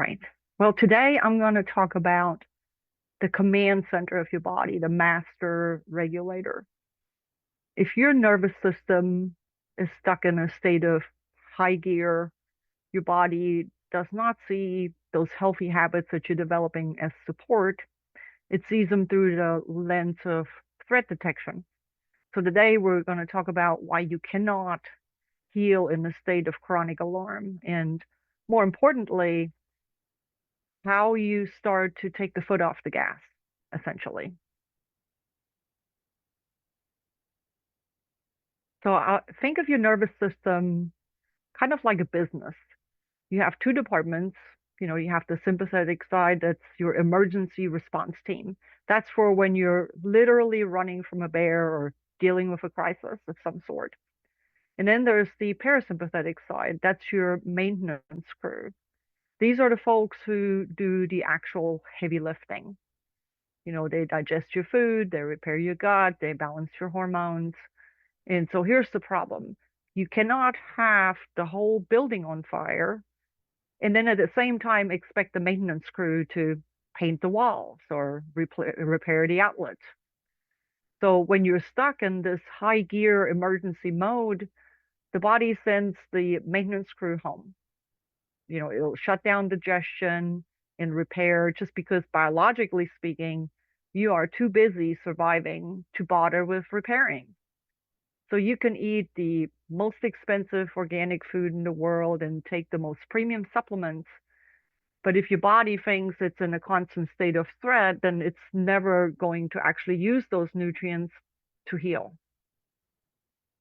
right. Well, today I'm going to talk about the command center of your body, the master regulator. If your nervous system is stuck in a state of high gear, your body does not see those healthy habits that you're developing as support. It sees them through the lens of threat detection. So today we're going to talk about why you cannot heal in a state of chronic alarm, and more importantly, how you start to take the foot off the gas, essentially. So think of your nervous system kind of like a business. You have two departments. You have the sympathetic side, that's your emergency response team. That's for when you're literally running from a bear or dealing with a crisis of some sort. And then there's the parasympathetic side. That's your maintenance crew. These are the folks who do the actual heavy lifting. They digest your food, they repair your gut, they balance your hormones. And so here's the problem. You cannot have the whole building on fire and then at the same time expect the maintenance crew to paint the walls or repair the outlets. So when you're stuck in this high gear emergency mode, the body sends the maintenance crew home. It'll shut down digestion and repair just because biologically speaking, you are too busy surviving to bother with repairing. So you can eat the most expensive organic food in the world and take the most premium supplements. But if your body thinks it's in a constant state of threat, then it's never going to actually use those nutrients to heal.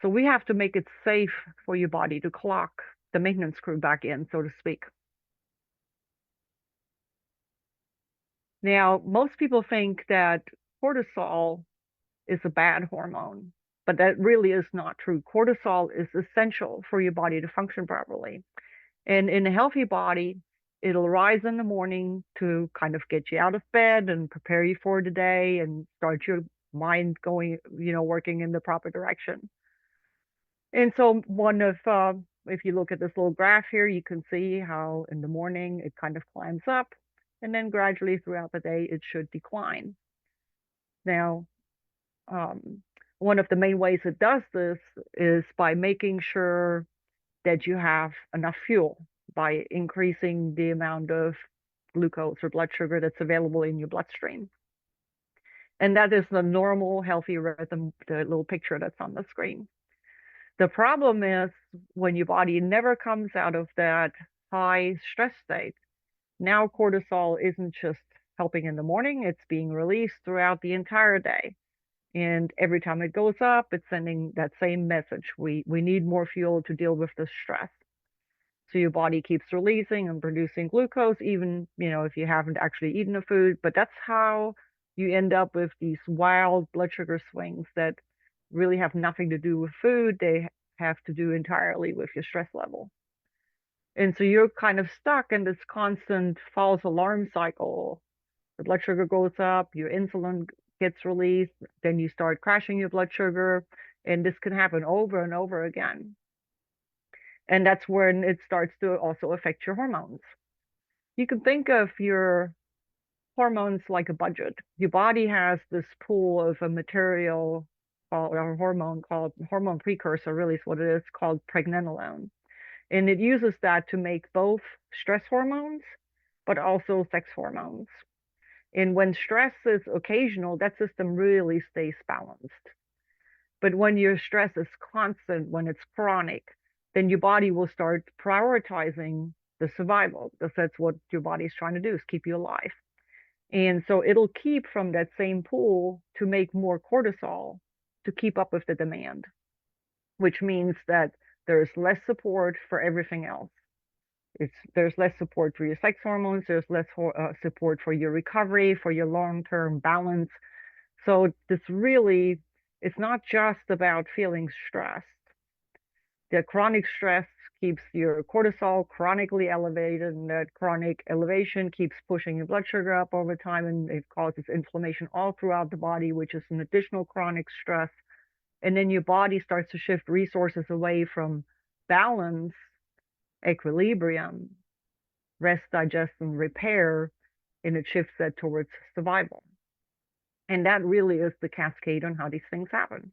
So we have to make it safe for your body to clock the maintenance crew back in, so to speak. Now, most people think that cortisol is a bad hormone, but that really is not true. Cortisol is essential for your body to function properly. And in a healthy body, it'll rise in the morning to kind of get you out of bed and prepare you for the day and start your mind going, working in the proper direction. And so if you look at this little graph here, you can see how in the morning it kind of climbs up and then gradually throughout the day it should decline. Now, one of the main ways it does this is by making sure that you have enough fuel by increasing the amount of glucose or blood sugar that's available in your bloodstream. And that is the normal healthy rhythm, the little picture that's on the screen. The problem is when your body never comes out of that high stress state, now cortisol isn't just helping in the morning, it's being released throughout the entire day. And every time it goes up, it's sending that same message. We need more fuel to deal with the stress. So your body keeps releasing and producing glucose, even, if you haven't actually eaten the food. But that's how you end up with these wild blood sugar swings that really have nothing to do with food. They have to do entirely with your stress level. And so you're kind of stuck in this constant false alarm cycle. The blood sugar goes up, your insulin gets released, then you start crashing your blood sugar, and this can happen over and over again. And that's when it starts to also affect your hormones. You can think of your hormones like a budget. Your body has this pool of a material called a hormone called hormone precursor, really is what it is, called pregnenolone. And it uses that to make both stress hormones, but also sex hormones. And when stress is occasional, that system really stays balanced. But when your stress is constant, when it's chronic, then your body will start prioritizing the survival because that's what your body's trying to do is keep you alive. And so it'll keep from that same pool to make more cortisol to keep up with the demand, which means that there's less support for everything else. There's less support for your sex hormones, there's less support for your recovery, for your long-term balance. So this really, it's not just about feeling stressed. The chronic stress keeps your cortisol chronically elevated, and that chronic elevation keeps pushing your blood sugar up over time, and it causes inflammation all throughout the body, which is an additional chronic stress. And then your body starts to shift resources away from balance, equilibrium, rest, digest, and repair, and it shifts that towards survival. And that really is the cascade on how these things happen.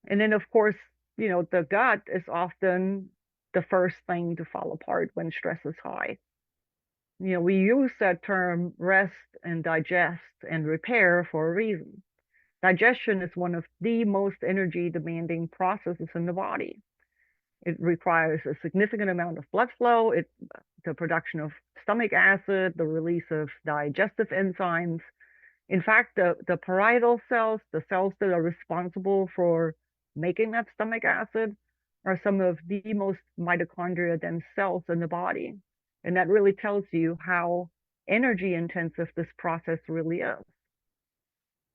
And then, of course, the gut is often the first thing to fall apart when stress is high. We use that term rest and digest and repair for a reason. Digestion is one of the most energy demanding processes in the body. It requires a significant amount of blood flow, the production of stomach acid, the release of digestive enzymes. In fact, the parietal cells, the cells that are responsible for making that stomach acid, are some of the most mitochondria dense cells in the body. And that really tells you how energy intensive this process really is.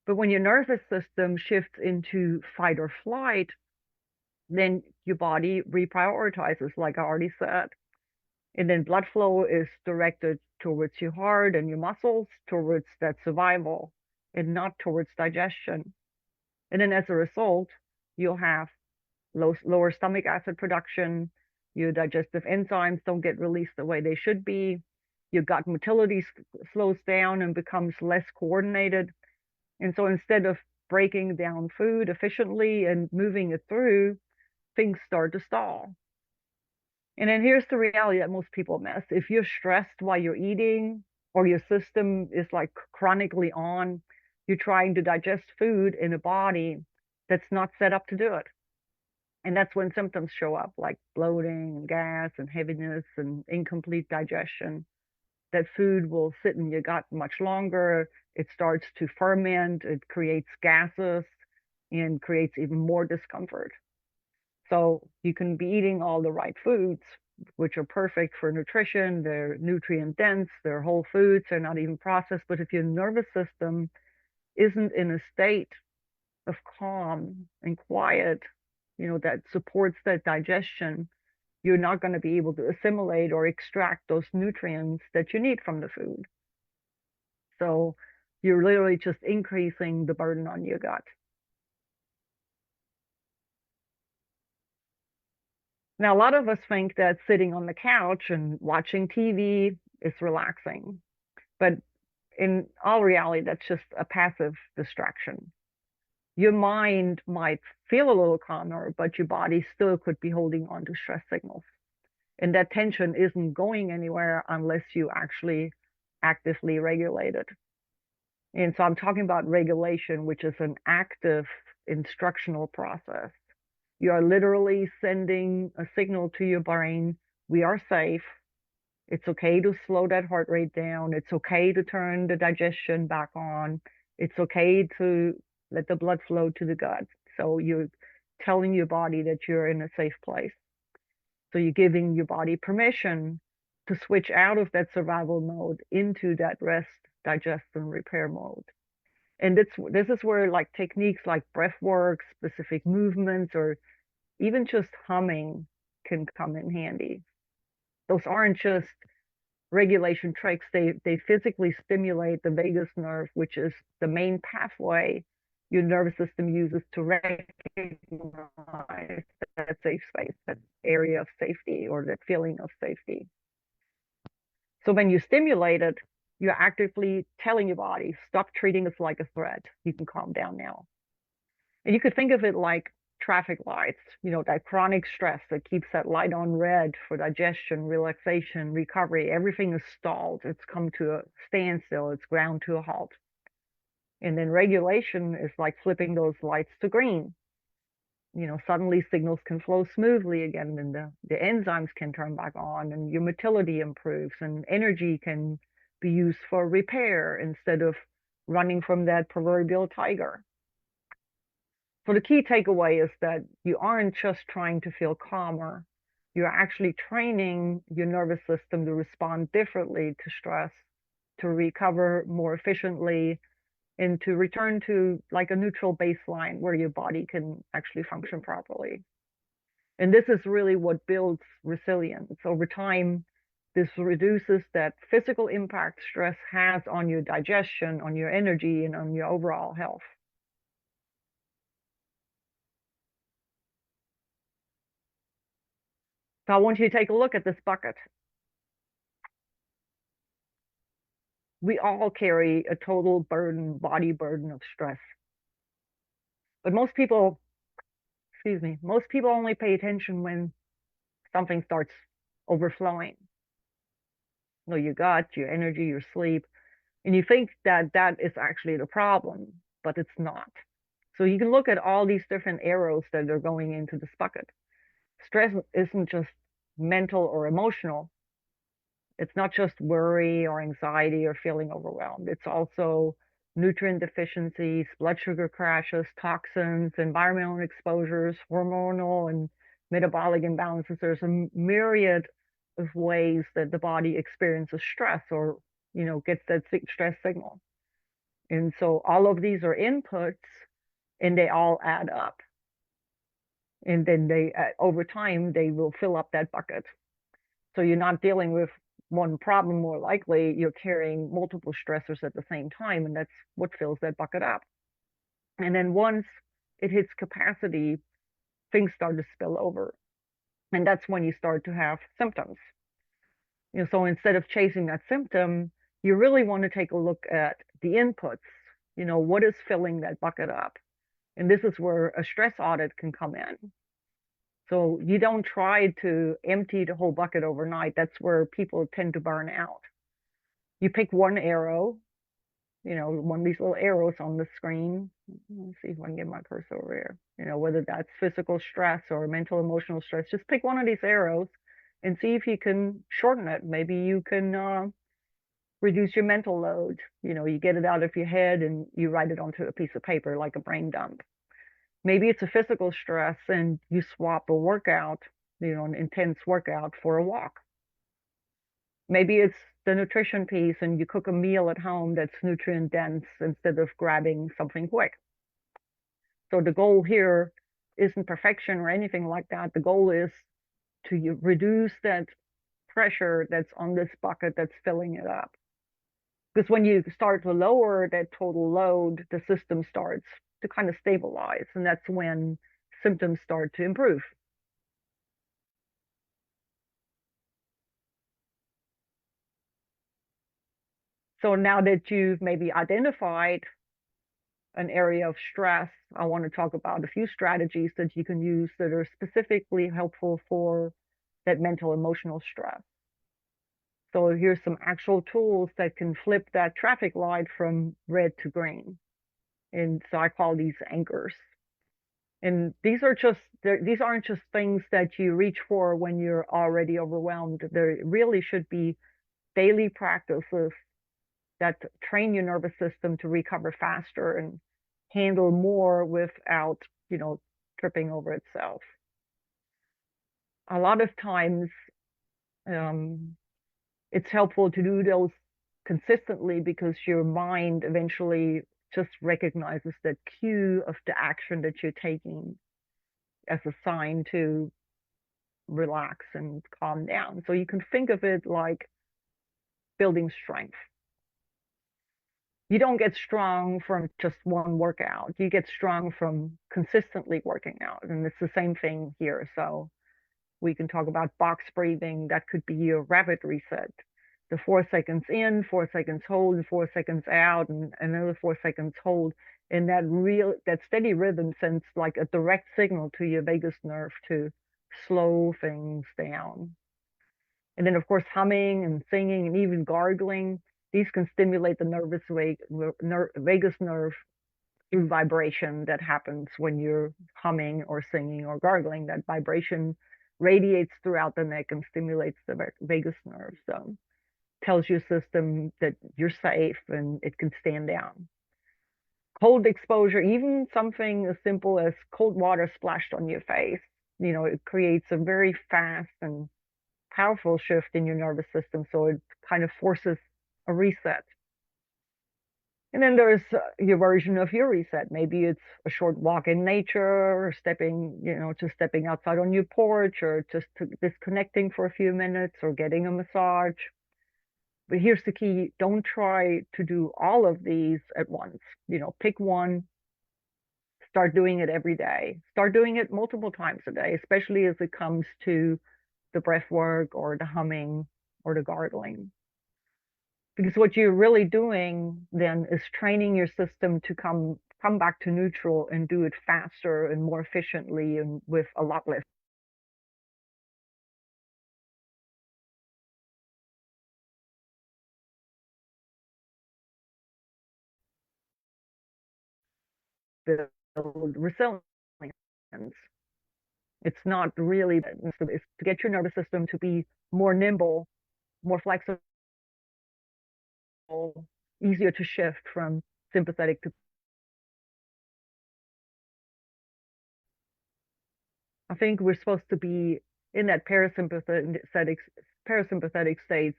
But when your nervous system shifts into fight or flight, then your body reprioritizes, like I already said. And then blood flow is directed towards your heart and your muscles, towards that survival, and not towards digestion. And then as a result, you'll have lower stomach acid production, your digestive enzymes don't get released the way they should be, your gut motility slows down and becomes less coordinated. And so instead of breaking down food efficiently and moving it through, things start to stall. And then here's the reality that most people miss. If you're stressed while you're eating, or your system is like chronically on, you're trying to digest food in a body that's not set up to do it. And that's when symptoms show up, like bloating and gas and heaviness and incomplete digestion. That food will sit in your gut much longer. It starts to ferment, it creates gases, and creates even more discomfort. So you can be eating all the right foods, which are perfect for nutrition. They're nutrient dense, they're whole foods, they're not even processed. But if your nervous system isn't in a state of calm and quiet, that supports that digestion, you're not going to be able to assimilate or extract those nutrients that you need from the food. So you're literally just increasing the burden on your gut. Now, a lot of us think that sitting on the couch and watching TV is relaxing, but in all reality, that's just a passive distraction. Your mind might feel a little calmer, but your body still could be holding on to stress signals. And that tension isn't going anywhere unless you actually actively regulate it. And so I'm talking about regulation, which is an active instructional process. You are literally sending a signal to your brain, we are safe. It's okay to slow that heart rate down. It's okay to turn the digestion back on. It's okay to let the blood flow to the gut. So you're telling your body that you're in a safe place. So you're giving your body permission to switch out of that survival mode into that rest, digest, and repair mode. And this is where like techniques like breath work, specific movements, or even just humming can come in handy. Those aren't just regulation tricks. They physically stimulate the vagus nerve, which is the main pathway your nervous system uses to recognize that safe space, that area of safety, or that feeling of safety. So when you stimulate it, you're actively telling your body, stop treating this like a threat. You can calm down now. And you could think of it like traffic lights, that chronic stress that keeps that light on red for digestion, relaxation, recovery. Everything is stalled. It's come to a standstill. It's ground to a halt. And then regulation is like flipping those lights to green. Suddenly signals can flow smoothly again, and the enzymes can turn back on, and your motility improves, and energy can be used for repair instead of running from that proverbial tiger. So the key takeaway is that you aren't just trying to feel calmer. You're actually training your nervous system to respond differently to stress, to recover more efficiently, and to return to like a neutral baseline where your body can actually function properly. And this is really what builds resilience. Over time, this reduces that physical impact stress has on your digestion, on your energy, and on your overall health. So I want you to take a look at this bucket. We all carry a total burden, body burden of stress. But most people, excuse me, most people only pay attention when something starts overflowing. You know, your gut, your energy, your sleep, and you think that that is actually the problem, but it's not. So you can look at all these different arrows that are going into this bucket. Stress isn't just mental or emotional. It's not just worry or anxiety or feeling overwhelmed. It's also nutrient deficiencies, blood sugar crashes, toxins, environmental exposures, hormonal and metabolic imbalances. There's a myriad of ways that the body experiences stress or, gets that stress signal. And so all of these are inputs and they all add up. And then over time, they will fill up that bucket. So you're not dealing with one problem. More likely, you're carrying multiple stressors at the same time, and that's what fills that bucket up. And then once it hits capacity, things start to spill over. And that's when you start to have symptoms. So instead of chasing that symptom, you really want to take a look at the inputs. What is filling that bucket up? And this is where a stress audit can come in. So you don't try to empty the whole bucket overnight. That's where people tend to burn out. You pick one arrow, one of these little arrows on the screen. Let's see if I can get my cursor over here. Whether that's physical stress or mental, emotional stress, just pick one of these arrows and see if you can shorten it. Maybe you can reduce your mental load. You get it out of your head and you write it onto a piece of paper like a brain dump. Maybe it's a physical stress and you swap a workout, an intense workout for a walk. Maybe it's the nutrition piece and you cook a meal at home that's nutrient dense instead of grabbing something quick. So the goal here isn't perfection or anything like that. The goal is to reduce that pressure that's on this bucket that's filling it up. Because when you start to lower that total load, the system starts to kind of stabilize, and that's when symptoms start to improve. So now that you've maybe identified an area of stress, I want to talk about a few strategies that you can use that are specifically helpful for that mental emotional stress. So here's some actual tools that can flip that traffic light from red to green. And so I call these anchors. And these aren't just things that you reach for when you're already overwhelmed. There really should be daily practices that train your nervous system to recover faster and handle more without, tripping over itself. A lot of times, it's helpful to do those consistently because your mind eventually just recognizes the cue of the action that you're taking as a sign to relax and calm down. So you can think of it like building strength. You don't get strong from just one workout. You get strong from consistently working out. And it's the same thing here. So we can talk about box breathing. That could be your rapid reset. The 4 seconds in, 4 seconds hold, and 4 seconds out, and another 4 seconds hold. And that steady rhythm sends like a direct signal to your vagus nerve to slow things down. And then, of course, humming and singing and even gargling, these can stimulate the vagus nerve through vibration that happens when you're humming or singing or gargling. That vibration radiates throughout the neck and stimulates the vagus nerve. So tells your system that you're safe and it can stand down. Cold exposure, even something as simple as cold water splashed on your face, it creates a very fast and powerful shift in your nervous system. So it kind of forces a reset. And then there's your version of your reset. Maybe it's a short walk in nature or just stepping outside on your porch or just disconnecting for a few minutes or getting a massage. But here's the key. Don't try to do all of these at once. Pick one, start doing it every day. Start doing it multiple times a day, especially as it comes to the breath work or the humming or the gargling. Because what you're really doing then is training your system to come back to neutral and do it faster and more efficiently and with a lot less build resilience. It's not really, it's to get your nervous system to be more nimble, more flexible, easier to shift from sympathetic to. I think we're supposed to be in that parasympathetic state,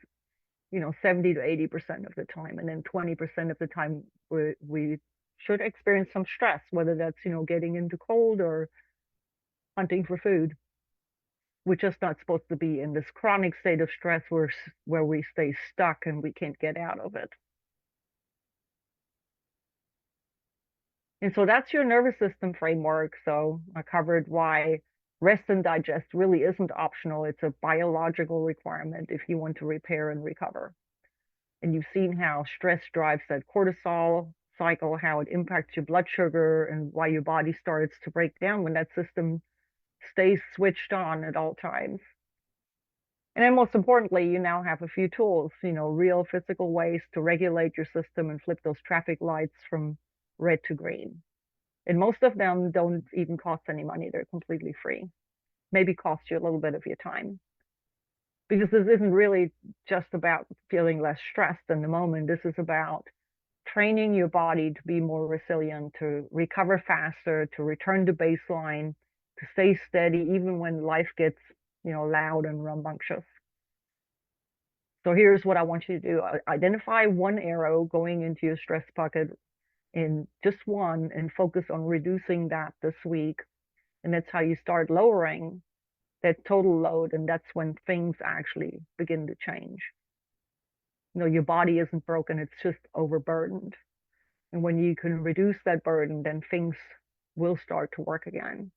70 to 80% of the time, and then 20% of the time we should experience some stress, whether that's getting into cold or hunting for food. We're just not supposed to be in this chronic state of stress where we stay stuck and we can't get out of it. And so that's your nervous system framework. So I covered why rest and digest really isn't optional. It's a biological requirement if you want to repair and recover. And you've seen how stress drives that cortisol cycle, how it impacts your blood sugar, and why your body starts to break down when that system stays switched on at all times. And then most importantly, you now have a few tools, real physical ways to regulate your system and flip those traffic lights from red to green. And most of them don't even cost any money. They're completely free. Maybe cost you a little bit of your time. Because this isn't really just about feeling less stressed in the moment. This is about training your body to be more resilient, to recover faster, to return to baseline, to stay steady even when life gets, loud and rambunctious. So here's what I want you to do. Identify one arrow going into your stress bucket in just one and focus on reducing that this week. And that's how you start lowering that total load. And that's when things actually begin to change. Your body isn't broken, it's just overburdened. And when you can reduce that burden, then things will start to work again.